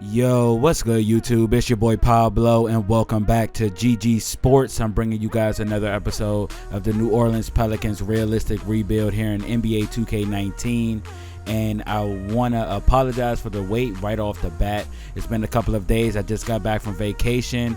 Yo, what's good, YouTube? It's your boy Pablo, and welcome back to GG Sports. I'm bringing you guys another episode of the New Orleans Pelicans realistic rebuild here in NBA 2K19. And I want to apologize for the wait right off the bat. It's been a couple of days. I just got back from vacation,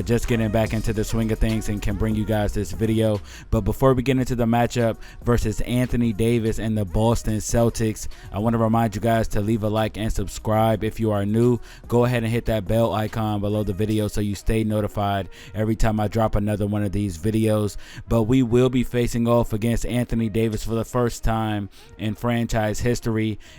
just getting back into the swing of things, and can bring you guys this video. But before we get into the matchup versus Anthony Davis and the Boston Celtics, I want to remind you guys to leave a like and subscribe. If you are new, go ahead and hit that bell icon below the video so you stay notified every time I drop another one of these videos. But we will be facing off against Anthony Davis for the first time in franchise history.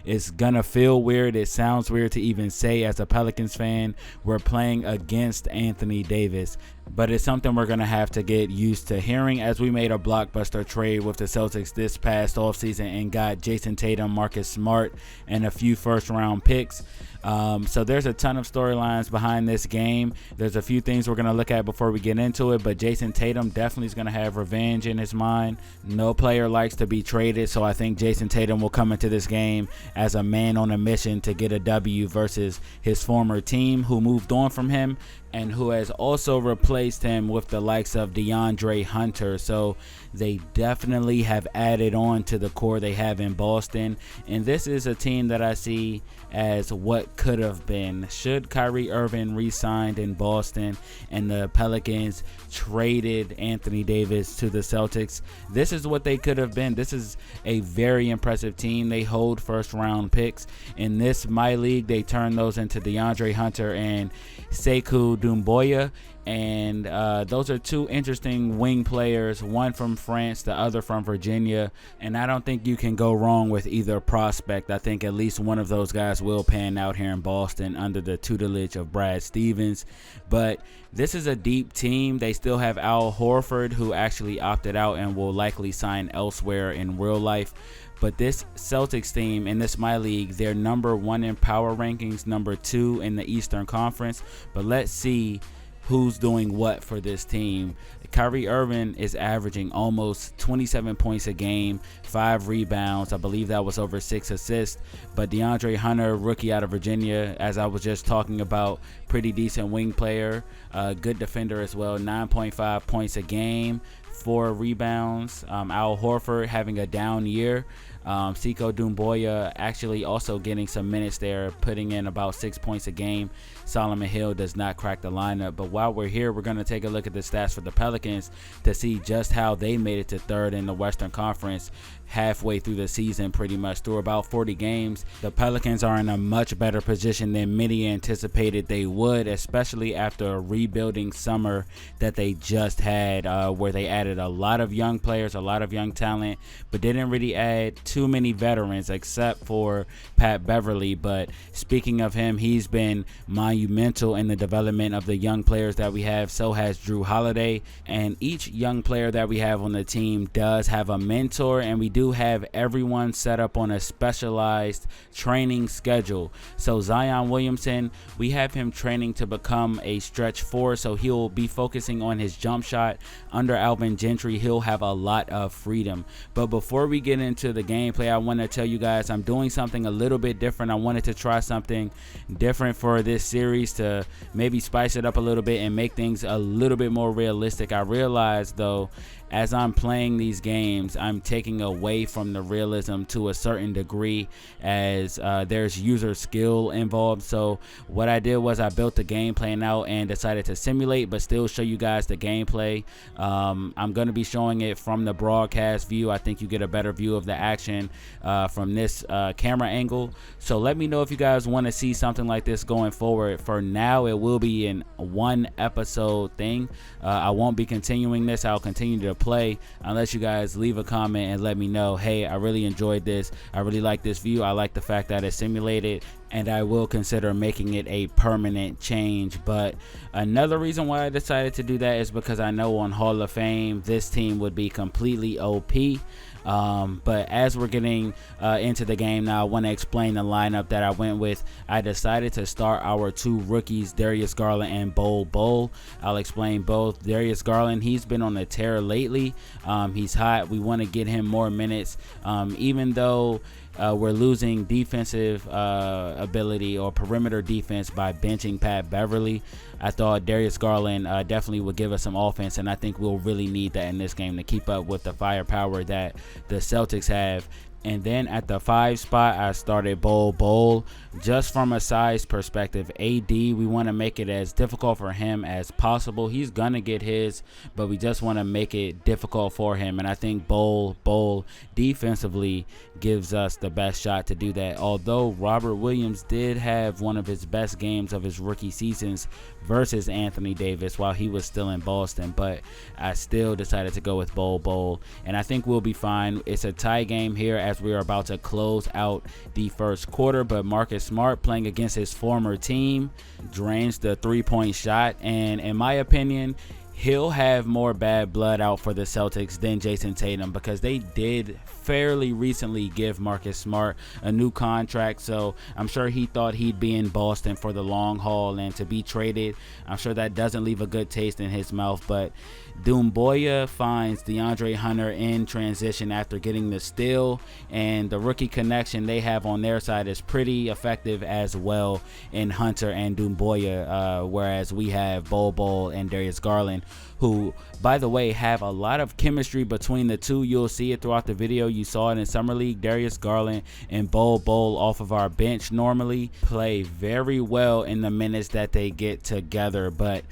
It's gonna feel weird. It sounds weird to even say as a Pelicans fan we're playing against Anthony Davis, but it's something we're gonna have to get used to hearing, as we made a blockbuster trade with the Celtics this past offseason and got Jason Tatum, Marcus Smart, and a few first-round picks. So there's a ton of storylines behind this game. There's a few things we're going to look at before we get into it, but Jason Tatum definitely is going to have revenge in his mind. No player likes to be traded, so I think Jason Tatum will come into this game as a man on a mission to get a W versus his former team, who moved on from him and who has also replaced him with the likes of DeAndre Hunter. So they definitely have added on to the core they have in Boston, and this is a team that I see as what could have been should Kyrie Irving re-signed in Boston and the Pelicans traded Anthony Davis to the Celtics. This is what they could have been. This is a very impressive team. They hold first round picks. In this MyLeague, they turn those into DeAndre Hunter and Sekou Doumbouya. And those are two interesting wing players, one from France, the other from Virginia. And I don't think you can go wrong with either prospect. I think at least one of those guys will pan out here in Boston under the tutelage of Brad Stevens. But this is a deep team. They still have Al Horford, who actually opted out and will likely sign elsewhere in real life. But this Celtics team in this MyLeague, they're number 1 in power rankings, number 2 in the Eastern Conference. But let's see who's doing what for this team. Kyrie Irving is averaging almost 27 points a game, 5 rebounds. I believe that was over 6 assists. But DeAndre Hunter, rookie out of Virginia, as I was just talking about, pretty decent wing player, good defender as well, 9.5 points a game, 4 rebounds. Al Horford having a down year. Sekou Doumbouya actually also getting some minutes there, putting in about 6 points a game. Solomon Hill does not crack the lineup. But while we're here, we're going to take a look at the stats for the Pelicans to see just how they made it to third in the Western Conference halfway through the season, pretty much through about 40 games. The Pelicans are in a much better position than many anticipated they would, especially after a rebuilding summer that they just had, where they added a lot of young players, a lot of young talent, but didn't really add too many veterans except for Pat Beverly. But speaking of him, he's been monumental in the development of the young players that we have. So has Drew Holiday, and each young player that we have on the team does have a mentor, and we do have everyone set up on a specialized training schedule. So Zion Williamson, we have him training to become a stretch 4, so he'll be focusing on his jump shot. Under Alvin Gentry, he'll have a lot of freedom. But before we get into the gameplay, I want to tell you guys I'm doing something a little bit different. I wanted to try something different for this series to maybe spice it up a little bit and make things a little bit more realistic. I realized, though, as I'm playing these games, I'm taking away from the realism to a certain degree, as there's user skill involved. So what I did was I built the game plan out and decided to simulate but still show you guys the gameplay. I'm going to be showing it from the broadcast view. I think you get a better view of the action from this camera angle. So let me know if you guys want to see something like this going forward. For now, it will be an 1 episode thing. I won't be continuing this. I'll continue to play unless you guys leave a comment and let me know, hey, I really enjoyed this, I really like this view, I like the fact that it's simulated, and I will consider making it a permanent change. But another reason why I decided to do that is because I know on Hall of Fame this team would be completely OP. But as we're getting into the game now, I want to explain the lineup that I went with. I decided to start our 2 rookies, Darius Garland and Bol Bol. I'll explain both. Darius Garland, he's been on a tear lately. He's hot. We want to get him more minutes, even though we're losing defensive ability or perimeter defense by benching Pat Beverly. I thought Darius Garland definitely would give us some offense, and I think we'll really need that in this game to keep up with the firepower that the Celtics have. And then at the 5 spot, I started Bol. Just from a size perspective, AD, we want to make it as difficult for him as possible. He's going to get his, but we just want to make it difficult for him. And I think Bol defensively gives us the best shot to do that. Although Robert Williams did have one of his best games of his rookie seasons versus Anthony Davis while he was still in Boston, but I still decided to go with Bol. And I think we'll be fine. It's a tie game here as we are about to close out the first quarter, but Marcus Smart, playing against his former team, drains the 3-point shot, and in my opinion, he'll have more bad blood out for the Celtics than Jason Tatum, because they did fairly recently give Marcus Smart a new contract. So I'm sure he thought he'd be in Boston for the long haul, and to be traded, I'm sure that doesn't leave a good taste in his mouth. But Doumbouya finds DeAndre Hunter in transition after getting the steal, and the rookie connection they have on their side is pretty effective as well in Hunter and Doumbouya, whereas we have Bol and Darius Garland, who, by the way, have a lot of chemistry between the two. You'll see it throughout the video. You saw it in Summer League. Darius Garland and Bol off of our bench normally play very well in the minutes that they get together, but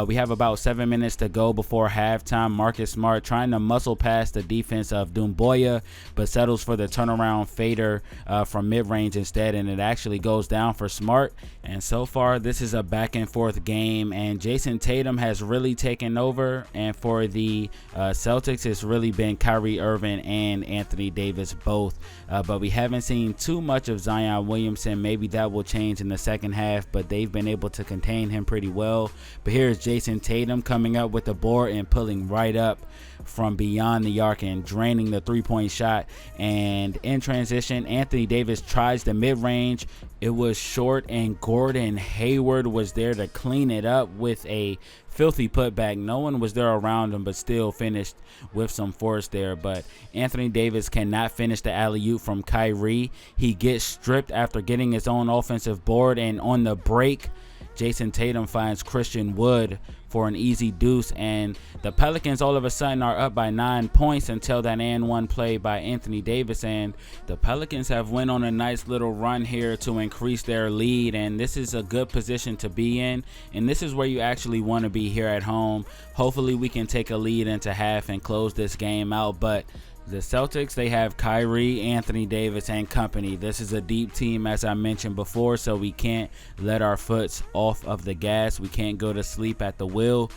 we have about 7 minutes to go before halftime. Marcus Smart trying to muscle past the defense of Doumbouya, but settles for the turnaround fader from mid-range instead, and it actually goes down for Smart. And so far, this is a back-and-forth game, and Jason Tatum has really taken over. And for the Celtics, it's really been Kyrie Irving and Anthony Davis both. But we haven't seen too much of Zion Williamson. Maybe that will change in the second half, but they've been able to contain him pretty well. But here's Jason Tatum coming up with the board and pulling right up from beyond the arc and draining the 3-point shot. And in transition, Anthony Davis tries the mid-range. It was short, and Gordon Hayward was there to clean it up with a filthy putback. No one was there around him, but still finished with some force there. But Anthony Davis cannot finish the alley-oop from Kyrie. He gets stripped after getting his own offensive board, and on the break, Jason Tatum finds Christian Wood for an easy deuce, and the Pelicans all of a sudden are up by 9 points until that and one play by Anthony Davis, and the Pelicans have went on a nice little run here to increase their lead, and this is a good position to be in, and this is where you actually want to be here at home. Hopefully we can take a lead into half and close this game out, but the Celtics, they have Kyrie, Anthony Davis, and company. This is a deep team, as I mentioned before, so we can't let our foots off of the gas. We can't go to sleep at the wheel.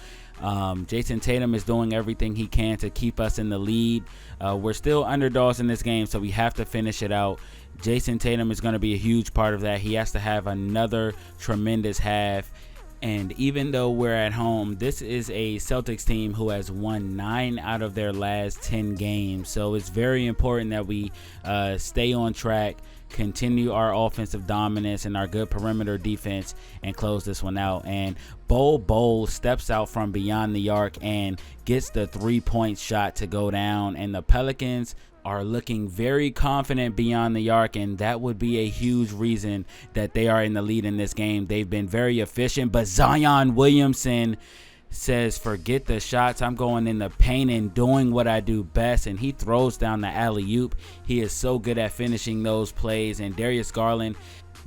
Jason Tatum is doing everything he can to keep us in the lead. We're still underdogs in this game, so we have to finish it out. Jason Tatum is going to be a huge part of that. He has to have another tremendous half. And even though we're at home, this is a Celtics team who has won 9 out of their last 10 games. So it's very important that we stay on track, continue our offensive dominance and our good perimeter defense, and close this one out. And Bol steps out from beyond the arc and gets the 3-point shot to go down. And the Pelicans are looking very confident beyond the arc, and that would be a huge reason that they are in the lead in this game. They've been very efficient, but Zion Williamson says, forget the shots, I'm going in the paint and doing what I do best, and he throws down the alley-oop. He is so good at finishing those plays, and Darius Garland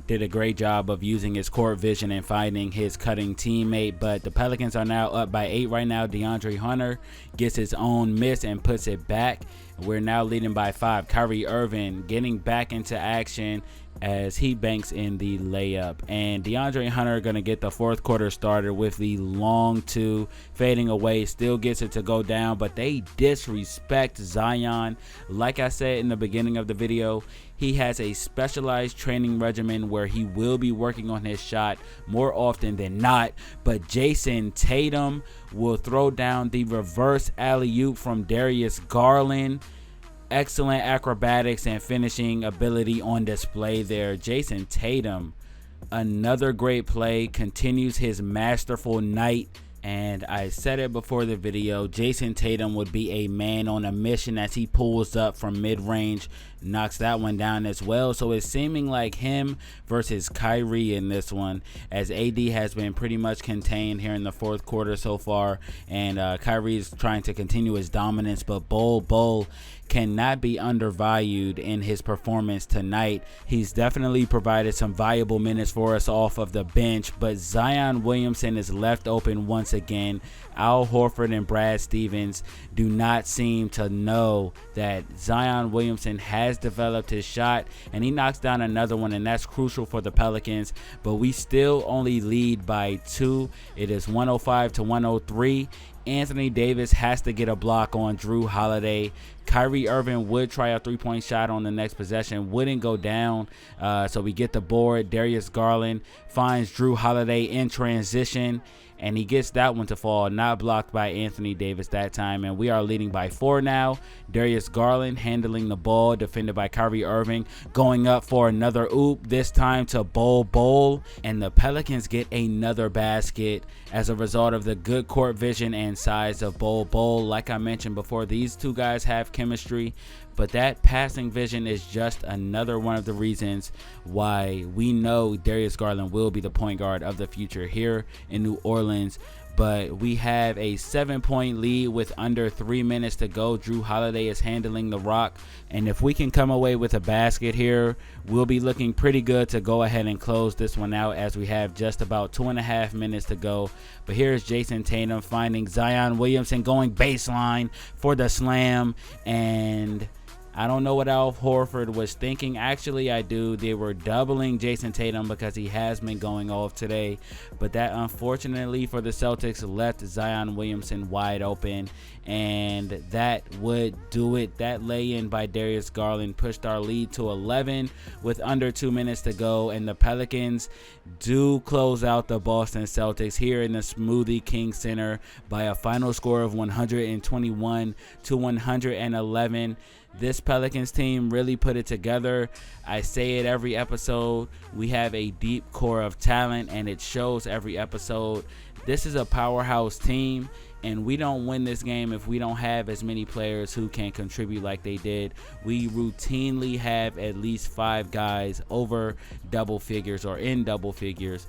did a great job of using his court vision and finding his cutting teammate. But the Pelicans are now up by 8 right now. DeAndre Hunter gets his own miss and puts it back. We're now leading by 5. Kyrie Irving getting back into action as he banks in the layup. And DeAndre Hunter going to get the fourth quarter started with the long 2, fading away, still gets it to go down, but they disrespect Zion. Like I said in the beginning of the video, he has a specialized training regimen where he will be working on his shot more often than not, but Jason Tatum will throw down the reverse alley-oop from Darius Garland. Excellent acrobatics and finishing ability on display there. Jason Tatum, another great play, continues his masterful night And I said it before the video, Jason Tatum would be a man on a mission as he pulls up from mid-range, knocks that one down as well. So it's seeming like him versus Kyrie in this one, as AD has been pretty much contained here in the fourth quarter so far, and Kyrie is trying to continue his dominance, but Bol cannot be undervalued in his performance tonight. He's definitely provided some valuable minutes for us off of the bench, but Zion Williamson is left open once again. Al Horford and Brad Stevens do not seem to know that Zion Williamson has developed his shot, and he knocks down another one, and that's crucial for the Pelicans. But we still only lead by 2. It is 105-103. Anthony Davis has to get a block on Drew Holiday. Kyrie Irving would try a three-point shot on the next possession, wouldn't go down, so we get the board. Darius Garland finds Drew Holiday in transition, and he gets that one to fall, not blocked by Anthony Davis that time, and we are leading by 4 now. Darius Garland handling the ball, defended by Kyrie Irving, going up for another oop, this time to Bol, and the Pelicans get another basket as a result of the good court vision and size of Bol. Like I mentioned before, these two guys have chemistry, but that passing vision is just another one of the reasons why we know Darius Garland will be the point guard of the future here in New Orleans. But we have a 7-point lead with under 3 minutes to go. Drew Holiday is handling the rock, and if we can come away with a basket here, we'll be looking pretty good to go ahead and close this one out, as we have just about 2.5 minutes to go. But here's Jason Tatum finding Zion Williamson going baseline for the slam, and I don't know what Al Horford was thinking. Actually, I do. They were doubling Jason Tatum because he has been going off today. But that, unfortunately for the Celtics, left Zion Williamson wide open. And that would do it. That lay-in by Darius Garland pushed our lead to 11 with under 2 minutes to go. And the Pelicans do close out the Boston Celtics here in the Smoothie King Center by a final score of 121-111. This Pelicans team really put it together. I say it every episode. We have a deep core of talent, and it shows every episode. This is a powerhouse team, and we don't win this game if we don't have as many players who can contribute like they did. We routinely have at least 5 guys over double figures or in double figures.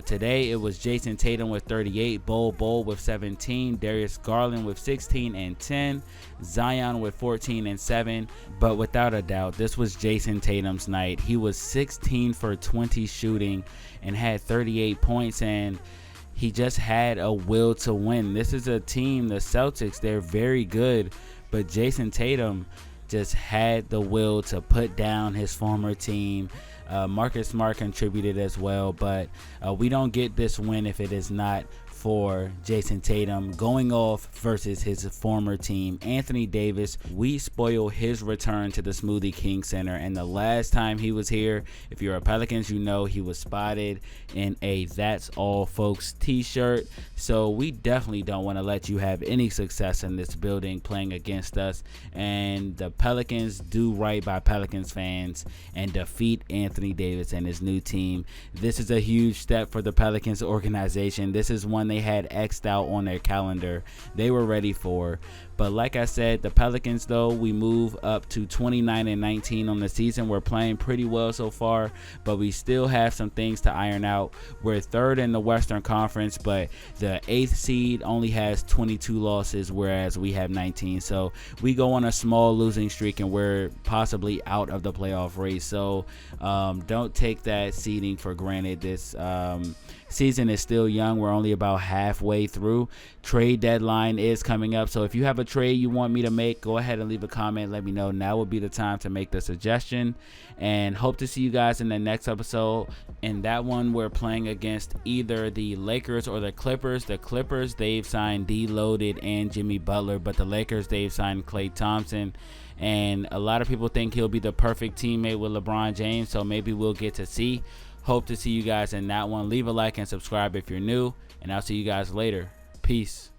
Today it was Jason Tatum with 38, Bol with 17, Darius Garland with 16 and 10, Zion with 14 and 7. But without a doubt, this was Jason Tatum's night. He was 16 for 20 shooting and had 38 points, and he just had a will to win. This is a team, the Celtics, they're very good, but Jason Tatum just had the will to put down his former team. Marcus Smart contributed as well, but we don't get this win if it is not for Jason Tatum going off versus his former team. Anthony Davis, we spoil his return to the Smoothie King Center, and the last time he was here, if you're a Pelicans, you know he was spotted in a That's All Folks t-shirt. So we definitely don't want to let you have any success in this building playing against us, and the Pelicans do right by Pelicans fans and defeat Anthony Davis and his new team. This is a huge step for the Pelicans organization. This is one they had X'd out on their calendar. They were ready for. But like I said, the Pelicans, though, we move up to 29-19 on the season. We're playing pretty well so far, but we still have some things to iron out. We're third in the Western Conference, but the 8th seed only has 22 losses, whereas we have 19. So we go on a small losing streak, and we're possibly out of the playoff race. So don't take that seeding for granted. This season is still young. We're only about halfway through. Trade deadline is coming up, so if you have a trade you want me to make, go ahead and leave a comment. Let me know. Now would be the time to make the suggestion, and hope to see you guys in the next episode. In that one, we're playing against either the Lakers or the Clippers. The Clippers, they've signed D-Loaded and Jimmy Butler, but the Lakers, they've signed Klay Thompson, and a lot of people think he'll be the perfect teammate with LeBron James, so maybe we'll get to see. Hope to see you guys in that one. Leave a like and subscribe if you're new, and I'll see you guys later. Peace.